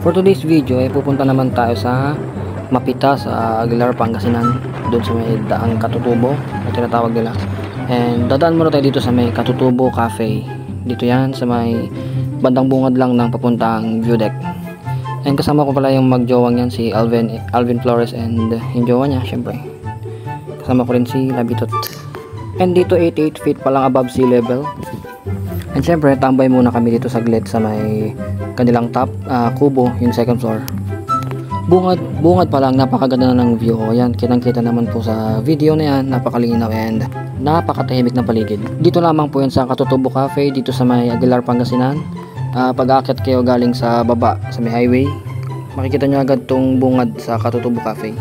For today's video ay pupunta naman tayo sa Mapita sa Aguilar, Pangasinan, doon sa may daang Katutubo na tinatawag nila. And dadaan muna tayo dito sa may Katutubo Cafe. Dito yan sa may bandang bungad lang ng papuntang view deck. And kasama ko pala yung magjowang yan, si Alvin Flores, and yung jowa niya syempre. Kasama ko rin si Labitot. And dito 88 feet pa lang above sea level. And syempre tambay muna kami dito saglit sa may kanilang top kubo, yung second floor. Bungad pa lang, napakaganda na ng view. Ayan, kitang-kita naman po sa video na yan, napakalinaw and napakatahimik ng paligid. Dito lamang po yan sa Katutubo Cafe, dito sa may Aguilar, Pangasinan. Pag-aakyat kayo galing sa baba, sa may highway, makikita nyo agad tong bungad sa Katutubo Cafe.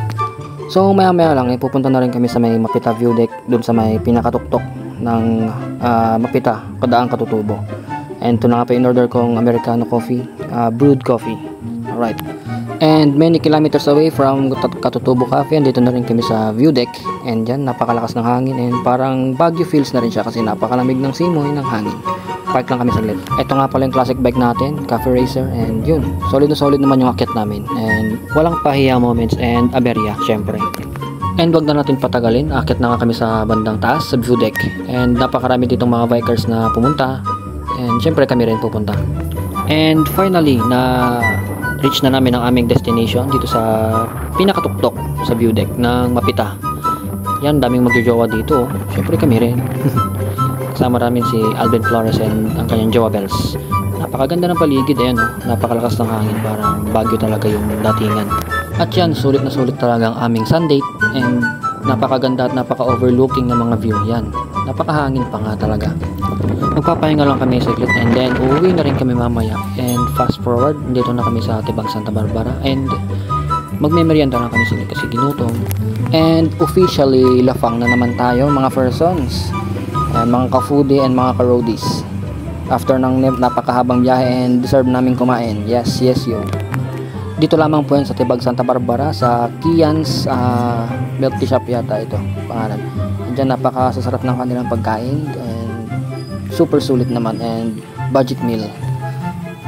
So maya lang, pupunta na rin kami sa may Mapita view deck, dun sa may pinakatuktok ng Mapita, kadaang Katutubo. And ito na nga pa in order kong Americano coffee, brewed coffee. Alright. And many kilometers away from Katutubo Cafe, dito na rin kami sa view deck. And dyan, napakalakas ng hangin and parang Baguio feels na rin siya kasi napakalamig ng simoy ng hangin. Park lang kami saglit. Ito nga pala yung classic bike natin, Cafe Racer, and yun, solid na solid naman yung akyat namin. And walang pahiya moments and aberya, syempre. And wag na natin patagalin, akyat na nga kami sa bandang taas, sa view deck. And napakarami ditong mga bikers na pumunta. And syempre kami rin pupunta. And finally, na reach na namin ang aming destination dito sa pinakatuktok sa view deck ng Mapita. Yan, daming magjojowa dito. Syempre kami rin. Kasama namin si Alvin Flores and ang kanyang jowa Bells. Napakaganda ng paligid, ayan, napakalakas ng hangin, parang Baguio talaga yung datingan. At yan, sulit na sulit talaga ang aming sun date, and napakaganda at napaka-overlooking ng mga view. Yan, napakahangin pa nga talaga. Magpapahinga lang kami saglit and then uuwi na rin kami mamaya. And fast forward, dito na kami sa Tibag, Santa Barbara, and magmemeryenda na kami saglit kasi ginutom. And officially lafang na naman tayo mga persons, and mga ka-foodie and mga ka-roadies. After ng napakahabang biyahe and deserve namin kumain. Yes yun. Dito lamang po yan sa Tibag, Santa Barbara, sa Kian's milk tea shop yata ito pangalan. Diyan napakasasarap ng kanilang pagkain and super sulit naman and budget meal.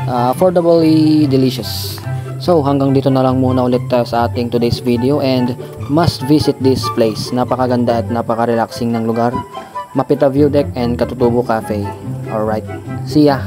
Affordably delicious. So hanggang dito na lang muna ulit sa ating today's video, and must visit this place. Napakaganda at napaka-relaxing ng lugar. Mapita view deck and Katutubo Cafe. Alright, see ya!